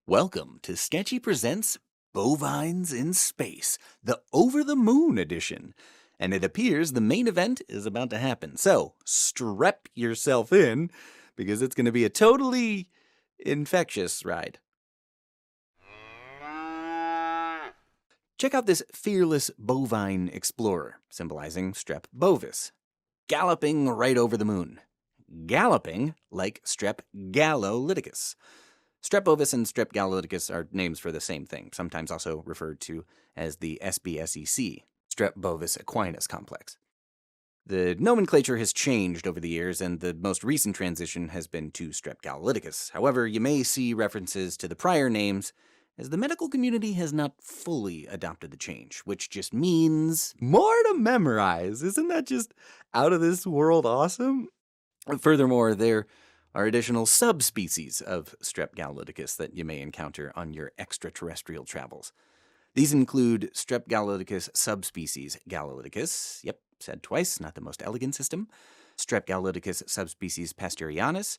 Welcome to Sketchy Presents Bovines in Space, the Over the Moon edition. And it appears the main event is about to happen. So strap yourself in because it's going to be a totally infectious ride. Check out this fearless bovine explorer, symbolizing Strep bovis, galloping right over the moon. Galloping like Strep gallolyticus. Strep bovis and Strep gallolyticus are names for the same thing, sometimes also referred to as the SBSEC, Strep bovis equinus complex. The nomenclature has changed over the years, and the most recent transition has been to Strep gallolyticus. However, you may see references to the prior names, as the medical community has not fully adopted the change, which just means more to memorize. Isn't that just out of this world awesome? Furthermore, there are additional subspecies of Strep gallolyticus that you may encounter on your extraterrestrial travels. These include Strep gallolyticus subspecies gallolyticus, yep, said twice, not the most elegant system, Strep gallolyticus subspecies pasteurianus,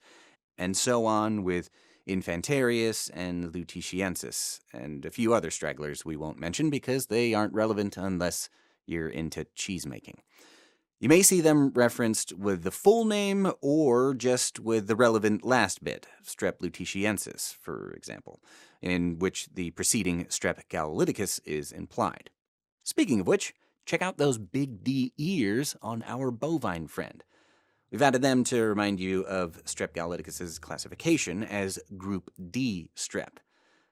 and so on with Infantarius and Lutetiensis, and a few other stragglers we won't mention because they aren't relevant unless you're into cheese making. You may see them referenced with the full name or just with the relevant last bit, Strep lutetiensis, for example, in which the preceding Strep gallolyticus is implied. Speaking of which, check out those big D ears on our bovine friend. We've added them to remind you of Strep gallolyticus's classification as Group D strep.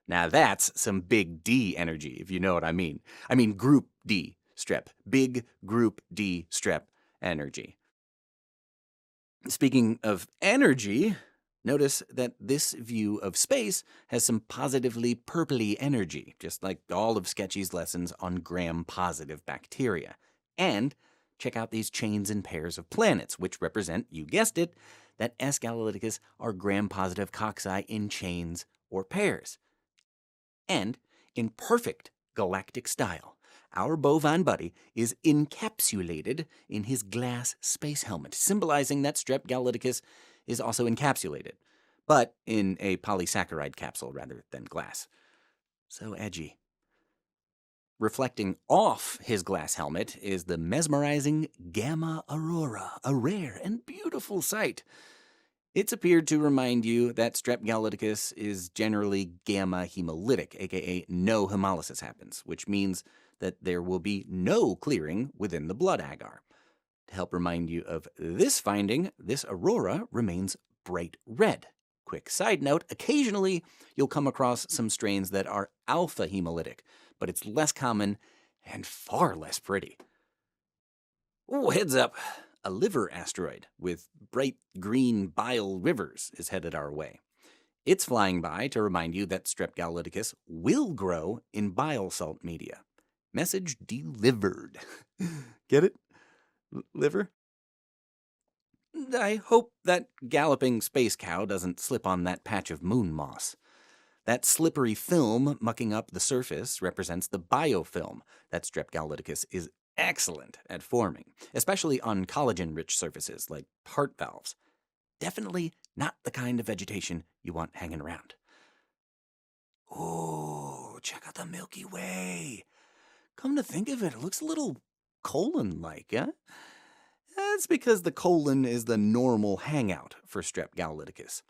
Now that's some big D energy, if you know what I mean. I mean Group D strep, big Group D strep energy. Speaking of energy, notice that this view of space has some positively purpley energy, just like all of Sketchy's lessons on gram-positive bacteria. And check out these chains and pairs of planets, which represent, you guessed it, that S. gallolyticus are gram-positive cocci in chains or pairs. And in perfect galactic style, our bovine buddy is encapsulated in his glass space helmet, symbolizing that Strep gallolyticus is also encapsulated, but in a polysaccharide capsule rather than glass. So edgy. Reflecting off his glass helmet is the mesmerizing Gamma Aurora, a rare and beautiful sight. It's appeared to remind you that Strep gallolyticus is generally gamma hemolytic, aka no hemolysis happens, which means that there will be no clearing within the blood agar. To help remind you of this finding, this aurora remains bright red. Quick side note, occasionally you'll come across some strains that are alpha hemolytic, but it's less common and far less pretty. Oh, heads up. A liver asteroid with bright green bile rivers is headed our way. It's flying by to remind you that Strep gallolyticus will grow in bile salt media. Message delivered. Get it? Liver? I hope that galloping space cow doesn't slip on that patch of moon moss. That slippery film mucking up the surface represents the biofilm that Strep gallolyticus is excellent at forming, especially on collagen-rich surfaces like heart valves. Definitely not the kind of vegetation you want hanging around. Oh, check out the Milky Way. Come to think of it, it looks a little colon-like, huh? That's because the colon is the normal hangout for Strep gallolyticus.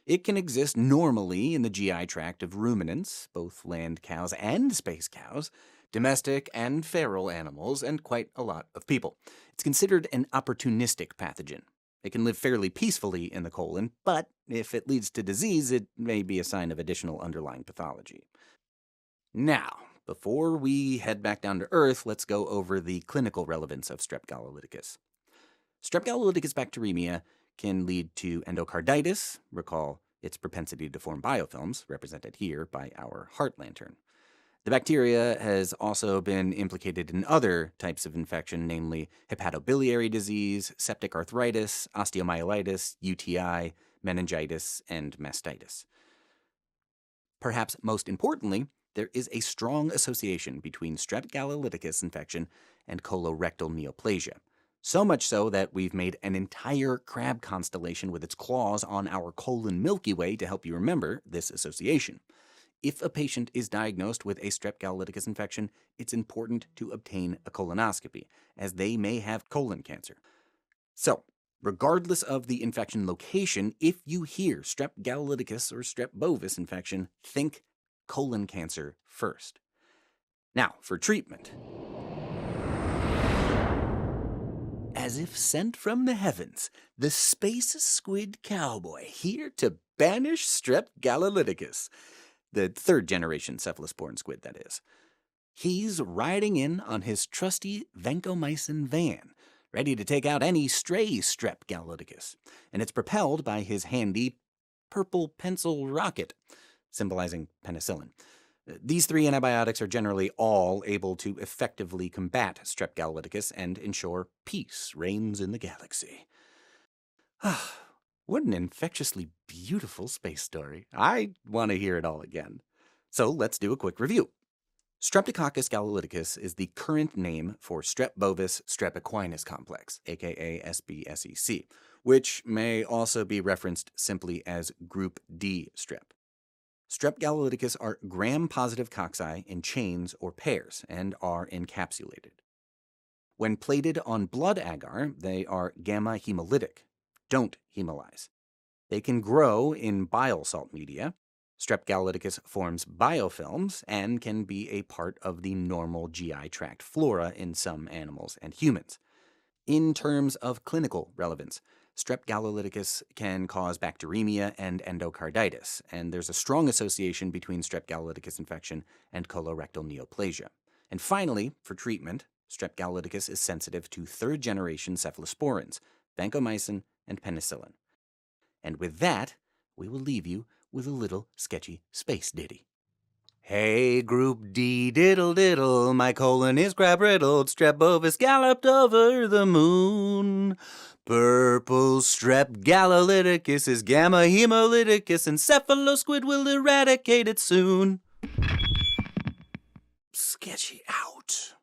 It can exist normally in the GI tract of ruminants, both land cows and space cows, domestic and feral animals, and quite a lot of people. It's considered an opportunistic pathogen. It can live fairly peacefully in the colon, but if it leads to disease, it may be a sign of additional underlying pathology. Now, before we head back down to Earth, let's go over the clinical relevance of Strep gallolyticus. Strep gallolyticus bacteremia can lead to endocarditis, recall its propensity to form biofilms, represented here by our heart lantern. The bacteria has also been implicated in other types of infection, namely hepatobiliary disease, septic arthritis, osteomyelitis, UTI, meningitis, and mastitis. Perhaps most importantly, there is a strong association between Strep gallolyticus infection and colorectal neoplasia. So much so that we've made an entire crab constellation with its claws on our colon Milky Way to help you remember this association. If a patient is diagnosed with a Strep galolyticus infection, it's important to obtain a colonoscopy, as they may have colon cancer. So, regardless of the infection location, if you hear Strep galolyticus or Strep bovis infection, think colon cancer first. Now, for treatment. As if sent from the heavens, the space squid cowboy here to banish Strep galolyticus. The third-generation cephalosporin squid, that is. He's riding in on his trusty vancomycin van, ready to take out any stray Strep galolyticus, and it's propelled by his handy purple pencil rocket, symbolizing penicillin. These 3 antibiotics are generally all able to effectively combat Strep galolyticus and ensure peace reigns in the galaxy. What an infectiously beautiful space story. I want to hear it all again. So let's do a quick review. Streptococcus galolyticus is the current name for Strep bovis strep equinus complex, aka SBSEC, which may also be referenced simply as Group D strep. Strep galolyticus are gram-positive cocci in chains or pairs and are encapsulated. When plated on blood agar, they are gamma hemolytic, don't hemolyze. They can grow in bile salt media. Strep galolyticus forms biofilms and can be a part of the normal GI tract flora in some animals and humans. In terms of clinical relevance, Strep galolyticus can cause bacteremia and endocarditis, and there's a strong association between Strep galolyticus infection and colorectal neoplasia. And finally, for treatment, Strep galolyticus is sensitive to third-generation cephalosporins, vancomycin, and penicillin. And with that, we will leave you with a little sketchy space ditty. Hey, Group D, diddle diddle, my colon is crab-riddled, Strep bovis galloped over the moon. Purple Strep galolyticus is gamma hemolyticus, and cephalosquid will eradicate it soon. Sketchy out.